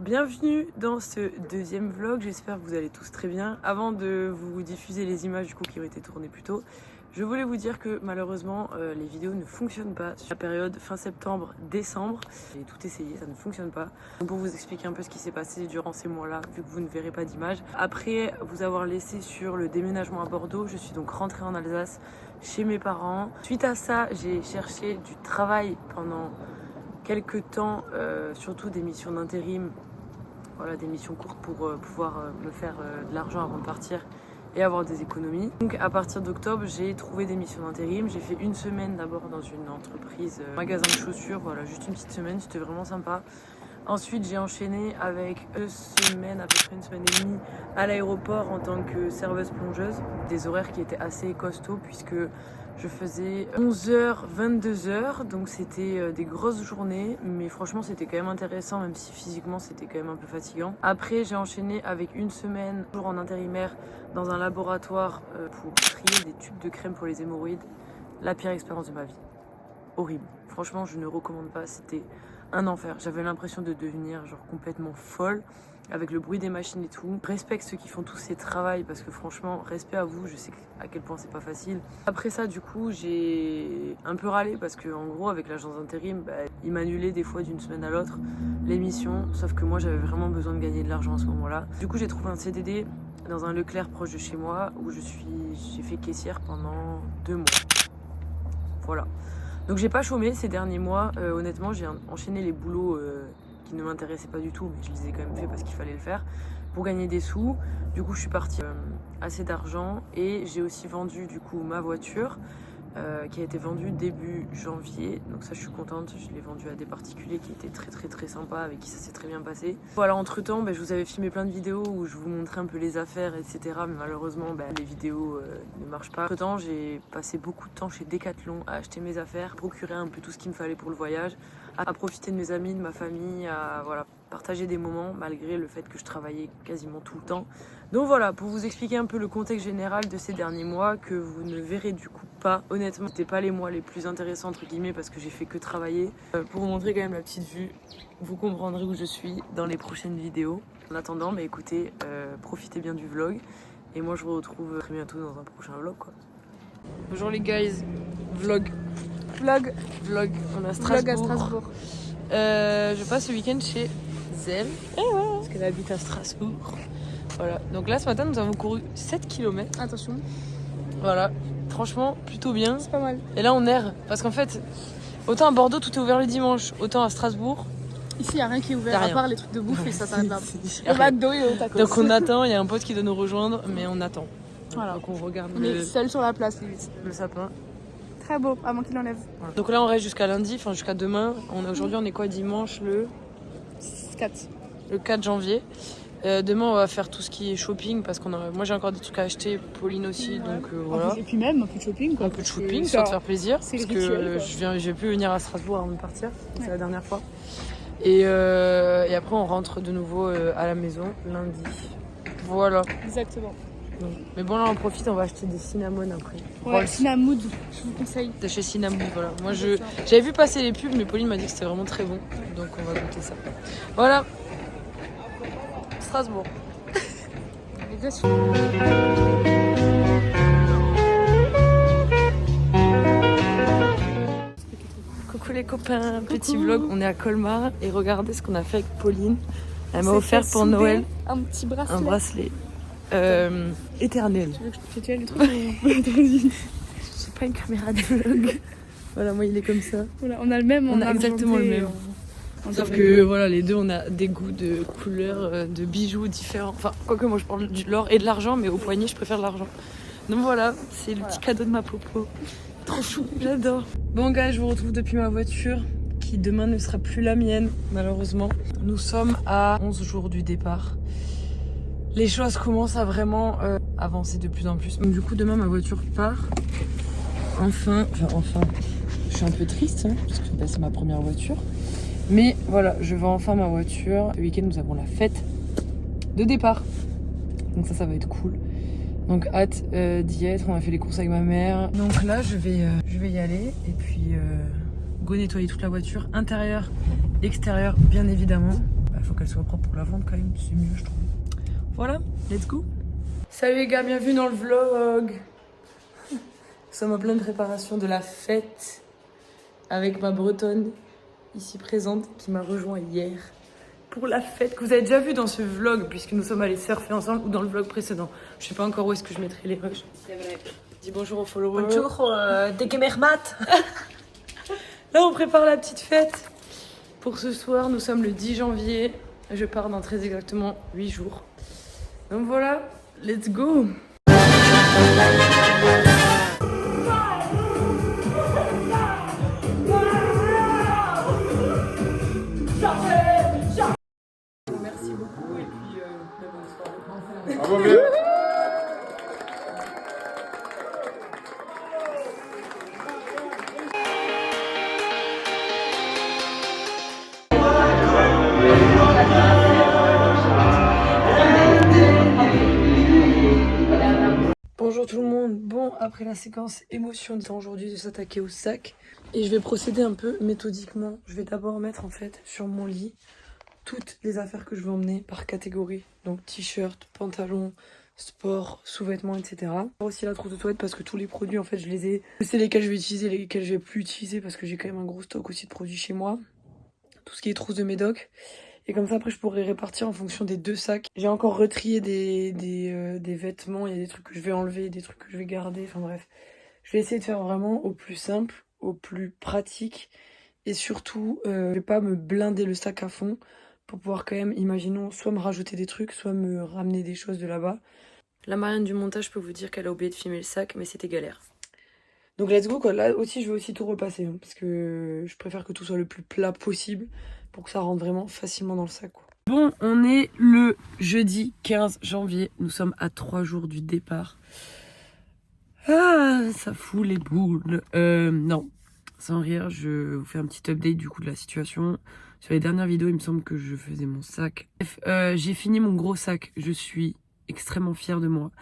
Bienvenue dans ce deuxième vlog, j'espère que vous allez tous très bien. Avant de vous diffuser les images du coup qui ont été tournées plus tôt, je voulais vous dire que malheureusement les vidéos ne fonctionnent pas sur la période fin septembre-décembre. J'ai tout essayé, ça ne fonctionne pas. Donc pour vous expliquer un peu ce qui s'est passé durant ces mois-là, vu que vous ne verrez pas d'image. Après vous avoir laissé sur le déménagement à Bordeaux, je suis donc rentrée en Alsace chez mes parents. Suite à ça, j'ai cherché du travail pendant quelques temps, surtout des missions d'intérim. Voilà, des missions courtes pour pouvoir me faire de l'argent avant de partir et avoir des économies. Donc à partir d'octobre, j'ai trouvé des missions d'intérim. J'ai fait une semaine d'abord dans une entreprise, magasin de chaussures, voilà, juste une petite semaine, c'était vraiment sympa. Ensuite, j'ai enchaîné avec 2 semaines, à peu près une semaine et demie, à l'aéroport en tant que serveuse plongeuse. Des horaires qui étaient assez costauds puisque je faisais 11h, 22h, donc c'était des grosses journées, mais franchement c'était quand même intéressant, même si physiquement c'était quand même un peu fatigant. Après j'ai enchaîné avec une semaine, toujours en intérimaire, dans un laboratoire pour trier des tubes de crème pour les hémorroïdes. La pire expérience de ma vie. Horrible. Franchement je ne recommande pas, c'était un enfer. J'avais l'impression de devenir genre complètement folle, avec le bruit des machines et tout. Respecte ceux qui font tous ces travails parce que franchement, respect à vous, je sais à quel point c'est pas facile. Après ça, du coup, j'ai un peu râlé parce que en gros, avec l'agence d'intérim, ils m'annulaient des fois d'une semaine à l'autre l'émission, sauf que moi, j'avais vraiment besoin de gagner de l'argent à ce moment-là. Du coup, j'ai trouvé un CDD dans un Leclerc proche de chez moi où j'ai fait caissière pendant 2 mois. Voilà. Donc j'ai pas chômé ces derniers mois. Honnêtement, j'ai enchaîné les boulots qui ne m'intéressaient pas du tout, mais je les ai quand même fait parce qu'il fallait le faire pour gagner des sous. Du coup, je suis partie assez d'argent et j'ai aussi vendu du coup ma voiture qui a été vendue début janvier. Donc ça, je suis contente. Je l'ai vendue à des particuliers qui étaient très sympas, avec qui ça s'est très bien passé. Voilà, entre temps, je vous avais filmé plein de vidéos où je vous montrais un peu les affaires, etc. Mais malheureusement, les vidéos ne marchent pas. Entre temps, j'ai passé beaucoup de temps chez Decathlon à acheter mes affaires, procurer un peu tout ce qu'il me fallait pour le voyage, à profiter de mes amis, de ma famille, à voilà, partager des moments malgré le fait que je travaillais quasiment tout le temps. Donc voilà, pour vous expliquer un peu le contexte général de ces derniers mois que vous ne verrez du coup pas. Honnêtement, c'était pas les mois les plus intéressants entre guillemets parce que j'ai fait que travailler. Pour vous montrer quand même la petite vue, vous comprendrez où je suis dans les prochaines vidéos. En attendant, écoutez, profitez bien du vlog et moi je vous retrouve très bientôt dans un prochain vlog quoi. Bonjour les guys, vlog, on est à Strasbourg. Je passe le week-end chez Zelle parce qu'elle habite à Strasbourg. Voilà, donc là ce matin nous avons couru 7 km. Attention. Voilà, franchement plutôt bien. C'est pas mal. Et là on erre parce qu'en fait, autant à Bordeaux tout est ouvert le dimanche, autant à Strasbourg. Ici il n'y a rien qui est ouvert à part les trucs de bouffe et ça s'arrête là. Le McDo et au tacos. Donc on attend, il y a un pote qui doit nous rejoindre, mais on attend. Voilà. Donc on regarde On est seul sur la place limite. le sapin. Très beau, avant qu'il enlève. Voilà. Donc là on reste jusqu'à lundi, enfin jusqu'à demain. Aujourd'hui on est quoi, dimanche le 4 janvier. Demain on va faire tout ce qui est shopping parce moi j'ai encore des trucs à acheter, Pauline aussi, donc voilà. Et puis même un peu de shopping quoi. Un peu de shopping, soit de faire plaisir, parce que rituel, je vais plus venir à Strasbourg avant de partir, c'est la dernière fois. Et après on rentre de nouveau à la maison lundi. Voilà. Exactement. Donc, mais bon là on profite, on va acheter des cinnamon après. Ouais, Cinnamood, je vous conseille. De chez Cinnamon, voilà. Moi j'avais vu passer les pubs, mais Pauline m'a dit que c'était vraiment très bon, donc on va goûter ça. Voilà. Strasbourg. Coucou les copains, petit vlog, on est à Colmar et regardez ce qu'on a fait avec Pauline. Elle m'a offert pour Noël un petit bracelet. un bracelet éternel. Tu veux que je te tienne le truc? C'est pas une caméra de vlog. Voilà, moi il est comme ça. Voilà, on a le même, on a exactement le même. Sauf que voilà, les deux on a des goûts de couleurs, de bijoux différents. Enfin, quoique moi je parle de l'or et de l'argent, mais au poignet je préfère l'argent. Donc voilà, c'est le petit cadeau de ma popo. Trop chou, j'adore. Bon gars, je vous retrouve depuis ma voiture qui demain ne sera plus la mienne, malheureusement. Nous sommes à 11 jours du départ. Les choses commencent à vraiment avancer de plus en plus. Donc du coup demain ma voiture part. Enfin, je suis un peu triste hein, parce que c'est ma première voiture. Mais voilà, je vends enfin ma voiture. Ce week-end, nous avons la fête de départ. Donc ça va être cool. Donc hâte d'y être. On a fait les courses avec ma mère. Donc là, je vais y aller. Et puis, go nettoyer toute la voiture. Intérieur, extérieur, bien évidemment. il faut qu'elle soit propre pour la vendre quand même, c'est mieux je trouve. Voilà, let's go. Salut les gars, bienvenue dans le vlog. Nous sommes en pleine préparation de la fête avec ma bretonne ici présente qui m'a rejoint hier pour la fête que vous avez déjà vu dans ce vlog puisque nous sommes allés surfer ensemble ou dans le vlog précédent. Je sais pas encore où est-ce que je mettrai les rushs. C'est vrai. Dis bonjour aux followers. Bonjour, Dekemermat. Là on prépare la petite fête. Pour ce soir, nous sommes le 10 janvier. Je pars dans très exactement 8 jours. Donc voilà, let's go. Merci beaucoup et puis bonne soirée. Bravo, bien. Bonjour tout le monde. Bon, après la séquence émotion du temps aujourd'hui de s'attaquer au sac, et je vais procéder un peu méthodiquement. Je vais d'abord mettre en fait sur mon lit toutes les affaires que je veux emmener par catégorie. Donc t-shirt, pantalon, sport, sous-vêtements, etc. Aussi la trousse de toilette parce que tous les produits en fait je les ai. Je sais lesquels je vais utiliser, lesquels je vais plus utiliser parce que j'ai quand même un gros stock aussi de produits chez moi. Tout ce qui est trousse de médoc. Et comme ça après je pourrais répartir en fonction des 2 sacs. J'ai encore retrié des vêtements, il y a des trucs que je vais enlever, des trucs que je vais garder, enfin bref. Je vais essayer de faire vraiment au plus simple, au plus pratique. Et surtout, je vais pas me blinder le sac à fond pour pouvoir quand même, imaginons, soit me rajouter des trucs, soit me ramener des choses de là-bas. La Marianne du montage, je peux vous dire qu'elle a oublié de filmer le sac, mais c'était galère. Donc let's go quoi, là aussi je vais aussi tout repasser, hein, parce que je préfère que tout soit le plus plat possible pour que ça rentre vraiment facilement dans le sac quoi. Bon, on est le jeudi 15 janvier, nous sommes à 3 jours du départ. Ah, ça fout les boules. Non, sans rire, je vous fais un petit update du coup de la situation. Sur les dernières vidéos, il me semble que je faisais mon sac. Bref, j'ai fini mon gros sac, je suis extrêmement fière de moi.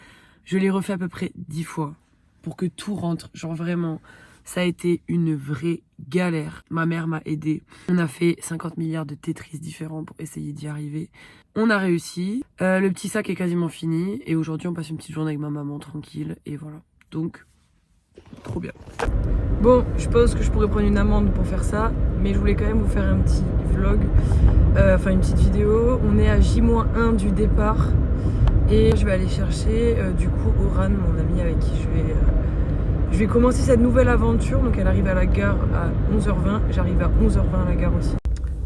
Je l'ai refait à peu près 10 fois pour que tout rentre, genre vraiment, ça a été une vraie galère. Ma mère m'a aidée. On a fait 50 milliards de Tetris différents pour essayer d'y arriver. On a réussi. Le petit sac est quasiment fini et aujourd'hui on passe une petite journée avec ma maman tranquille et voilà. Donc, trop bien. Bon, je pense que je pourrais prendre une amende pour faire ça, mais je voulais quand même vous faire un petit vlog, enfin une petite vidéo. On est à J-1 du départ et je vais aller chercher du coup Oran, mon ami avec qui je vais commencer cette nouvelle aventure. Donc elle arrive à la gare à 11h20, j'arrive à 11h20 à la gare aussi.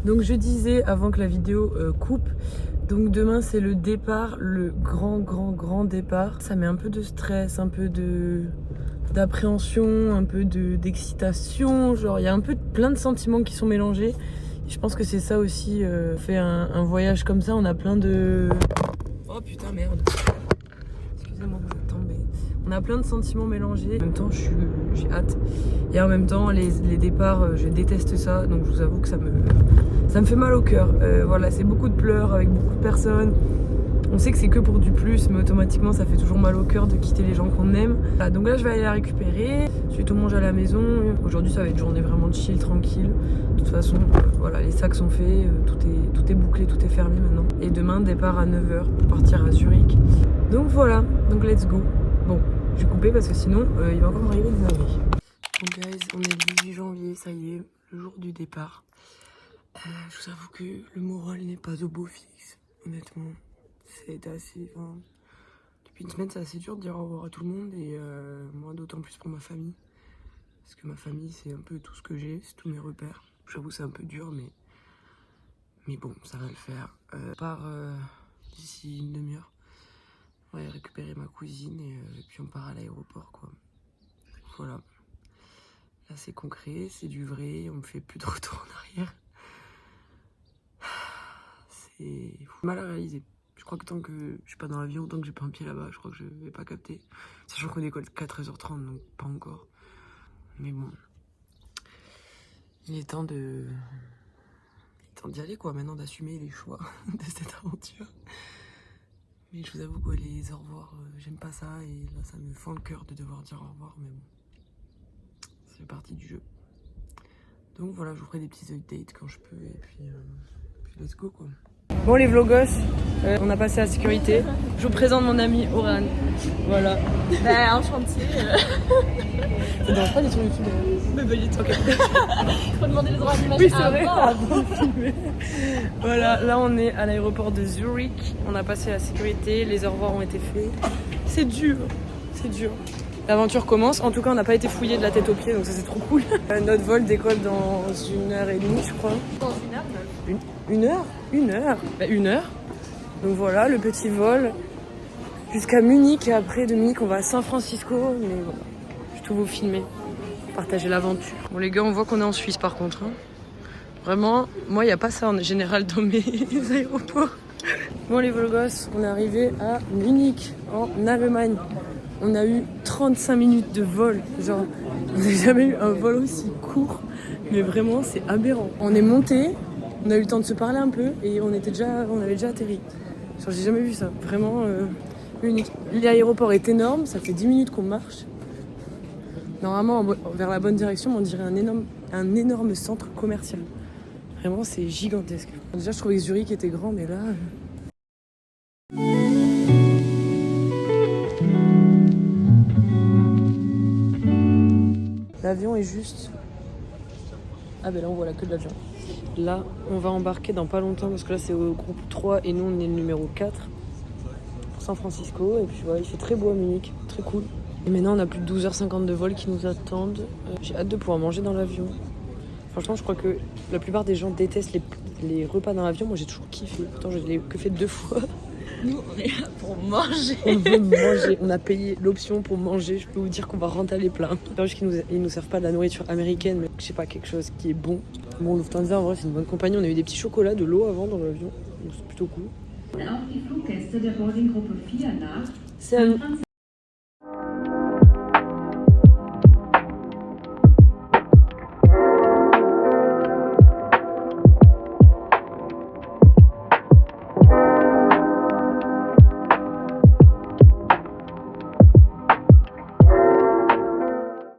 Donc je disais avant que la vidéo coupe, donc demain c'est le départ, le grand départ. Ça met un peu de stress, un peu d'appréhension, un peu d'excitation, genre il y a un peu plein de sentiments qui sont mélangés. Et je pense que c'est ça aussi, on fait un voyage comme ça, on a plein de... Oh putain merde. Excusez-moi, vous êtes tombé. On a plein de sentiments mélangés. En même temps, j'ai hâte. Et en même temps, les départs, je déteste ça. Donc je vous avoue que ça me fait mal au cœur. Voilà, c'est beaucoup de pleurs avec beaucoup de personnes. On sait que c'est que pour du plus, mais automatiquement, ça fait toujours mal au cœur de quitter les gens qu'on aime. Voilà, donc là, je vais aller la récupérer. Ensuite, on mange à la maison. Aujourd'hui, ça va être une journée vraiment chill, tranquille. De toute façon, voilà, les sacs sont faits. Tout est bouclé, tout est fermé maintenant. Et demain, départ à 9h pour partir à Zurich. Donc voilà, donc let's go. Bon, je vais couper parce que sinon, il va encore m'arriver une dinguerie. Donc guys, on est le 18 janvier, ça y est, le jour du départ. Je vous avoue que le moral n'est pas au beau fixe, honnêtement. C'est assez... Enfin, depuis une semaine, c'est assez dur de dire au revoir à tout le monde et moi d'autant plus pour ma famille. Parce que ma famille, c'est un peu tout ce que j'ai, c'est tous mes repères. J'avoue, c'est un peu dur, mais bon, ça va le faire. Je pars d'ici une demi-heure. On va aller récupérer ma cousine et puis on part à l'aéroport, quoi. Voilà. Là, c'est concret, c'est du vrai, on me fait plus de retour en arrière. C'est mal à réaliser. Je crois que tant que je suis pas dans l'avion, tant que j'ai pas un pied là-bas, je crois que je vais pas capter. Sachant qu'on décolle qu'à 13h30, donc pas encore. Mais bon. Il est temps d'y aller quoi, maintenant d'assumer les choix de cette aventure. Mais je vous avoue que les au revoir, j'aime pas ça et là ça me fend le cœur de devoir dire au revoir, mais bon. C'est partie du jeu. Donc voilà, je vous ferai des petits updates quand je peux et puis let's go quoi. Bon les vlogos, on a passé la sécurité. Je vous présente mon ami Oran. Voilà. Bah, enchanté. Ça dérange pas d'être sur YouTube d'ailleurs. Mais pas du tout. Ok. Faut demander les droits d'image. Oui, c'est vrai. Avant de filmer. Voilà, là on est à l'aéroport de Zurich. On a passé la sécurité, les au revoir ont été faits. C'est dur, c'est dur. L'aventure commence. En tout cas, on n'a pas été fouillé de la tête aux pieds, donc ça c'est trop cool. Notre vol décolle dans 1h30, je crois. Dans 1 heure, même. Une heure. Bah, 1 heure. Donc voilà, le petit vol jusqu'à Munich. Et après de Munich, on va à San Francisco. Mais voilà, je vais tout vous filmer. Partager l'aventure. Bon les gars, on voit qu'on est en Suisse par contre. Hein. Vraiment, moi il n'y a pas ça en général dans mes aéroports. Bon les vlogos, on est arrivé à Munich, en Allemagne. On a eu 35 minutes de vol. Genre, on n'a jamais eu un vol aussi court. Mais vraiment, c'est aberrant. On est monté, on a eu le temps de se parler un peu et on avait déjà atterri. Genre, j'ai jamais vu ça. Vraiment unique. L'aéroport est énorme, ça fait 10 minutes qu'on marche. Normalement, vers la bonne direction, on dirait un énorme centre commercial. Vraiment, c'est gigantesque. Déjà, je trouvais que Zurich était grand, mais là... L'avion est juste... Ah ben là on voit la queue de l'avion. Là on va embarquer dans pas longtemps parce que là c'est au groupe 3 et nous on est le numéro 4 pour San Francisco. Et puis voilà, il fait très beau à Munich, très cool. Et maintenant on a plus de 12h50 de vol qui nous attendent. J'ai hâte de pouvoir manger dans l'avion. Franchement je crois que la plupart des gens détestent les repas dans l'avion. Moi j'ai toujours kiffé, pourtant je l'ai que fait 2 fois. Nous, on est là pour manger. On veut manger, on a payé l'option pour manger. Je peux vous dire qu'on va rentrer les pleins. C'est juste qu'ils nous servent pas de la nourriture américaine, mais je sais pas, quelque chose qui est bon. Bon, Lufthansa en vrai c'est une bonne compagnie. On a eu des petits chocolats, de l'eau avant dans l'avion, donc c'est plutôt cool. C'est à nous.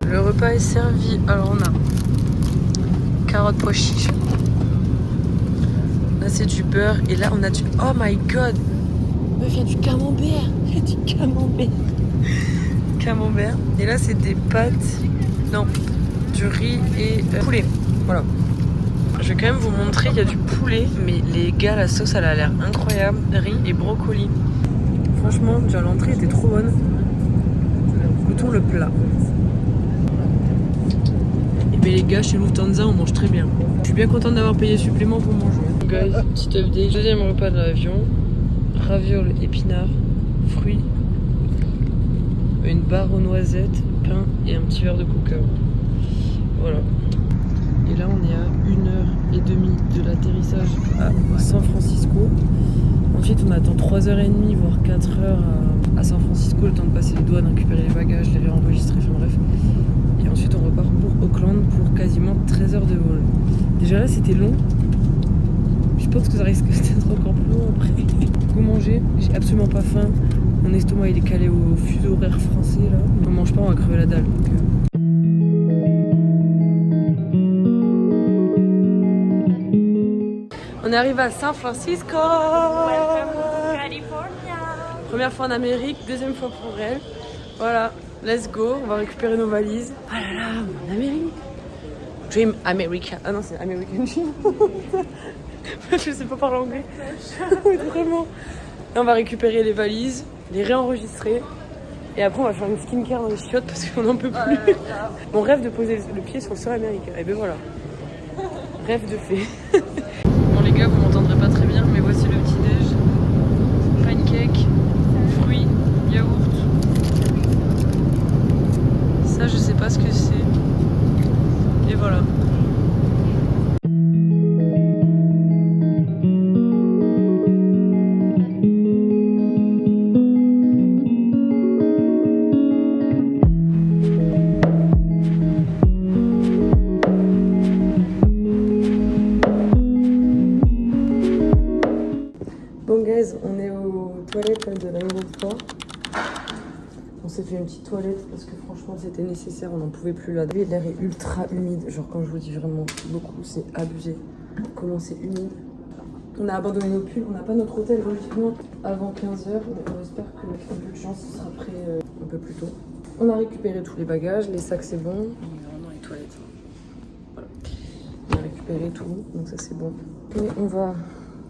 Le repas est servi. Alors on a carottes pois chiches. Là c'est du beurre et là on a du... Oh my god! Meuf, il y a du camembert! Il y a du camembert! Camembert. Et là c'est des pâtes... Non, du riz et poulet. Voilà. Je vais quand même vous montrer, il y a du poulet. Mais les gars, la sauce elle a l'air incroyable. Riz et brocoli. Franchement, déjà l'entrée était trop bonne. Goûtons le plat. Mais les gars, chez Lufthansa, on mange très bien. Je suis bien contente d'avoir payé supplément pour manger. Guys, petit update. Deuxième repas de l'avion. Ravioles, épinards, fruits, une barre aux noisettes, pain et un petit verre de coca. Voilà. Et là, on est à 1h30 de l'atterrissage à San Francisco. Ensuite, on attend 3h30, voire 4h à San Francisco, le temps de passer les douanes, récupérer les bagages, les réenregistrer, enfin bref. Et ensuite on repart pour Auckland pour quasiment 13 heures de vol. Déjà là c'était long. Je pense que ça risque d'être encore plus long après. Go manger, j'ai absolument pas faim. Mon estomac il est calé au fuseau horaire français là. On mange pas, on va crever la dalle. Donc, On est arrivé à San Francisco. Première fois en Amérique, deuxième fois pour elle. Voilà. Let's go, on va récupérer nos valises. Ah là là, en Amérique. Dream America. Ah non, c'est American Dream. Je sais pas parler anglais. Vraiment. Là, on va récupérer les valises, les réenregistrer. Et après, on va faire une skincare dans les chiottes parce qu'on n'en peut plus. Mon rêve de poser le pied sur le sol américain. Et ben voilà. Rêve de fait. Bon, les gars, vous m'entendrez pas très bien, mais voici le petit-déj. Pancake, fruits, yaourt. Ça, je sais pas ce que c'est. Et voilà. Bon guys, on est aux toilettes de l'aéroport. On s'est fait une petite toilette parce que franchement c'était nécessaire, on n'en pouvait plus là. L'air est ultra humide, genre quand je vous dis vraiment beaucoup, c'est abusé. Comment c'est humide. On a abandonné nos pulls, on n'a pas notre hôtel logiquement avant 15h. On espère qu'avec un peu de chance, ce sera prêt un peu plus tôt. On a récupéré tous les bagages, les sacs c'est bon. On est vraiment dans les toilettes. Voilà. On a récupéré tout, donc ça c'est bon. Et on va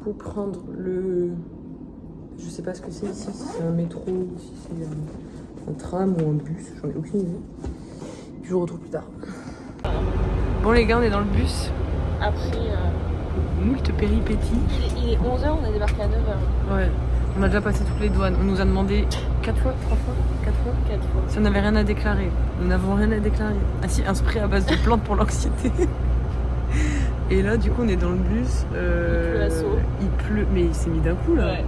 pour prendre le... Je sais pas ce que c'est ici, si c'est un métro, si c'est un tram ou un bus, j'en ai aucune idée. Je vous retrouve plus tard. Bon les gars, on est dans le bus. Après, Moult péripéties. il est 11h, on a débarqué à 9h. Ouais, on a déjà passé toutes les douanes. On nous a demandé 4 fois, 3 fois, 4 fois 4 fois. si on n'avait rien à déclarer. Nous n'avons rien à déclarer. Ah si, un spray à base de plantes pour l'anxiété. Et là, du coup, on est dans le bus. Il pleut à saut. Il pleut, mais il s'est mis d'un coup là. Ouais.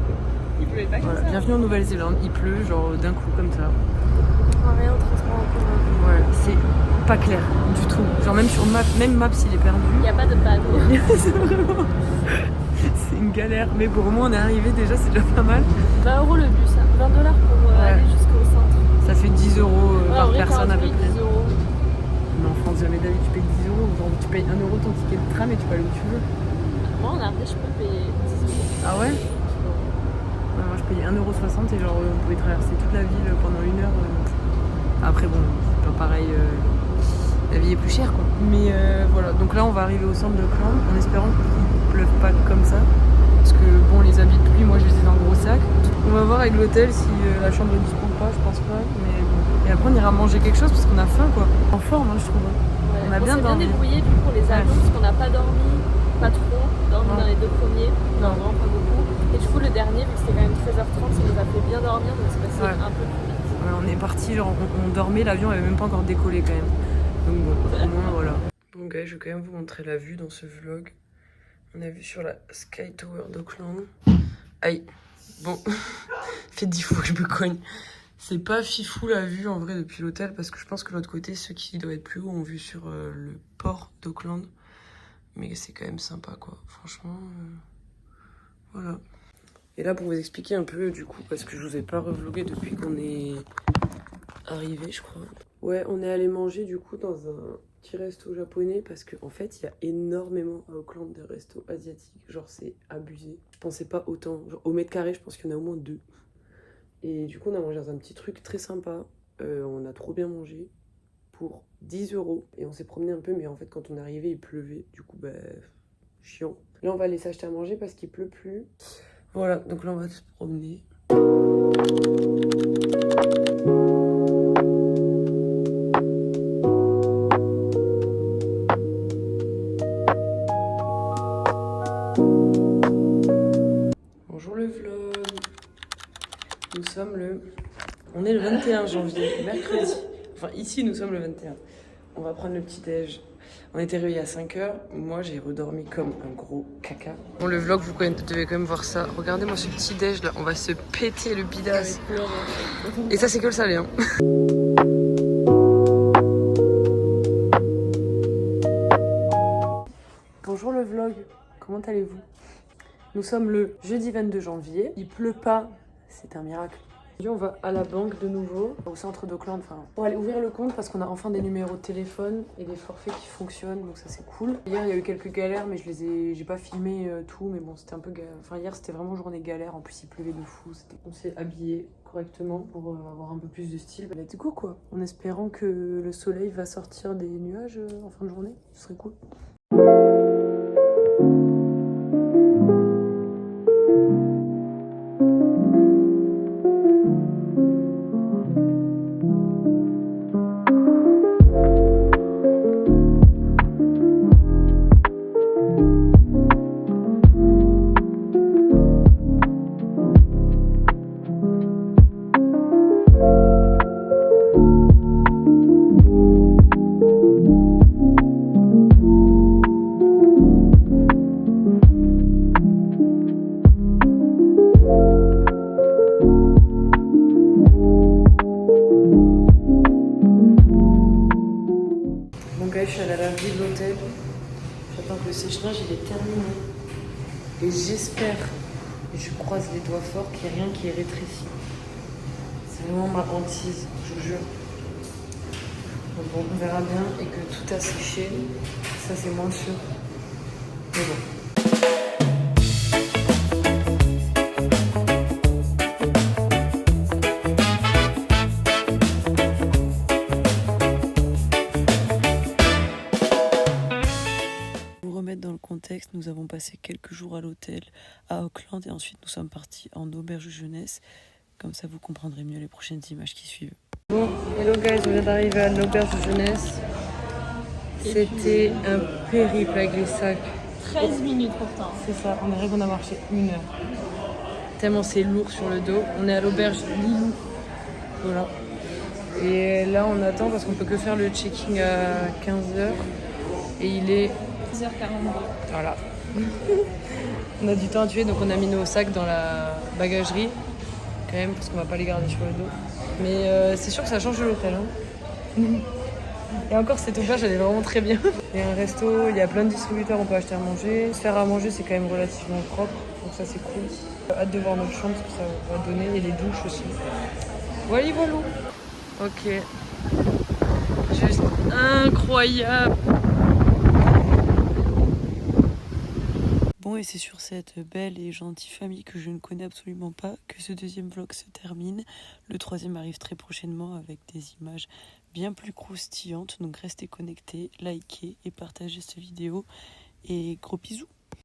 Il pleuvait pas comme Voilà. ça. Bienvenue en Nouvelle-Zélande. Il pleut, genre d'un coup comme ça. On comprend rien au transport en commun. Ouais, c'est pas clair du tout. Genre même sur Maps, même Maps, il est perdu. Il n'y a pas de panneau. C'est vraiment... C'est une galère. Mais bon, au moins on est arrivé déjà, c'est déjà pas mal. 20 € le bus, hein. 20 $ pour aller jusqu'au centre. Ça fait 10 € par Ouais, personne à peu près. 10 €. Mais en France, jamais d'avis, tu payes 10 €. Genre, tu payes 1 € ton ticket de tram et tu peux aller où tu veux. Moi, en arrivée, je peux payer 10 €. Ah ouais? Ouais, moi, je payais 1,60 € et genre, on pouvait traverser toute la ville pendant 1 heure. Après, bon, c'est pas pareil. La vie est plus chère, quoi. Mais voilà. Donc là, on va arriver au centre de Clan en espérant qu'il pleuve pas comme ça. Parce que, bon, les habits de pluie, moi, je les ai dans le gros sac. On va voir avec l'hôtel si la chambre est dispo ou pas, je pense pas. Mais bon. Et après, on ira manger quelque chose parce qu'on a faim, quoi. En forme, hein, je trouve. Ouais. On a bien s'est dormi. bien débrouillé du coup pour les avions parce qu'on n'a pas dormi, pas trop, dormi Non. dans les 2 premiers, Non. non, vraiment pas beaucoup. Et du coup le dernier, vu que c'était quand même 13h30, ça nous a fait bien dormir, donc c'est passé Ouais. un peu plus vite. Ouais, on est parti, genre on dormait, l'avion avait même pas encore décollé quand même. Donc bon, au moins voilà. Bon gars, je vais quand même vous montrer la vue dans ce vlog. On a vu sur la Sky Tower d'Auckland. Aïe, bon, fait 10 fois que je me cogne. C'est pas fifou la vue en vrai depuis l'hôtel parce que je pense que de l'autre côté, ceux qui doivent être plus hauts ont vu sur le port d'Auckland. Mais c'est quand même sympa quoi, franchement. Voilà. Et là pour vous expliquer un peu du coup, parce que je vous ai pas revlogué depuis qu'on est arrivé je crois. Ouais, on est allé manger du coup dans un petit resto japonais parce qu'en fait il y a énormément à Auckland de restos asiatiques. Genre c'est abusé. Je pensais pas autant. Genre au mètre carré je pense qu'il y en a au moins 2. Et du coup on a mangé dans un petit truc très sympa. On a trop bien mangé pour 10 €. Et on s'est promené un peu mais en fait quand on est arrivé il pleuvait. Du coup bah chiant. Là on va aller s'acheter à manger parce qu'il pleut plus. Voilà, donc là on va se promener. Bonjour le vlog. Nous sommes On est le 21 janvier, mercredi. Enfin ici nous sommes le 21. On va prendre le petit déj. On était réveillés à 5h, moi j'ai redormi comme un gros caca. Bon le vlog vous devez quand même voir ça. Regardez-moi ce petit déj là, on va se péter le bidasse. Et ça c'est que le salé hein. Bonjour le vlog, comment allez-vous? Nous sommes le jeudi 22 janvier, il pleut pas, c'est un miracle. Aujourd'hui, on va à la banque de nouveau, au centre d'Auckland, pour aller ouvrir le compte parce qu'on a enfin des numéros de téléphone et des forfaits qui fonctionnent, donc ça c'est cool. Hier il y a eu quelques galères mais j'ai pas filmé tout, mais bon c'était un peu galère. Enfin hier c'était vraiment journée galère, en plus il pleuvait de fou. On s'est habillé correctement pour avoir un peu plus de style. Let's go quoi, en espérant que le soleil va sortir des nuages en fin de journée, ce serait cool. Je suis à la laverie de l'hôtel. J'attends que le sèche-linge il est terminé. Et j'espère, et je croise les doigts forts, qu'il n'y a rien qui est rétréci. C'est vraiment ma hantise, je vous jure. Donc bon, on verra bien et que tout a séché. Ça c'est moins sûr. Mais bon. contexte, nous avons passé quelques jours à l'hôtel à Auckland et ensuite nous sommes partis en auberge jeunesse. Comme ça, vous comprendrez mieux les prochaines images qui suivent. Bon, hello guys, on vient d'arriver à l'auberge jeunesse. C'était un périple avec les sacs. 13 minutes pourtant. C'est ça, on dirait qu'on a marché 1 heure. Tellement c'est lourd sur le dos. On est à l'auberge Lilou. Voilà. Et là, on attend parce qu'on peut que faire le checking à 15h. Et il est 10h42. Voilà. On a du temps à tuer, donc on a mis nos sacs dans la bagagerie, quand même, parce qu'on va pas les garder sur le dos. Mais c'est sûr que ça change de l'hôtel. Hein. Et encore, cette auberge, elle est vraiment très bien. Il y a un resto, il y a plein de distributeurs, on peut acheter à manger. Se faire à manger, c'est quand même relativement propre, donc ça c'est cool. Hâte de voir notre chambre, ce que ça va donner, et les douches aussi. Voilà, voilà. Ok. Juste incroyable. Bon, et c'est sur cette belle et gentille famille que je ne connais absolument pas que ce deuxième vlog se termine. Le troisième arrive très prochainement avec des images bien plus croustillantes. Donc restez connectés, likez et partagez cette vidéo. Et gros bisous!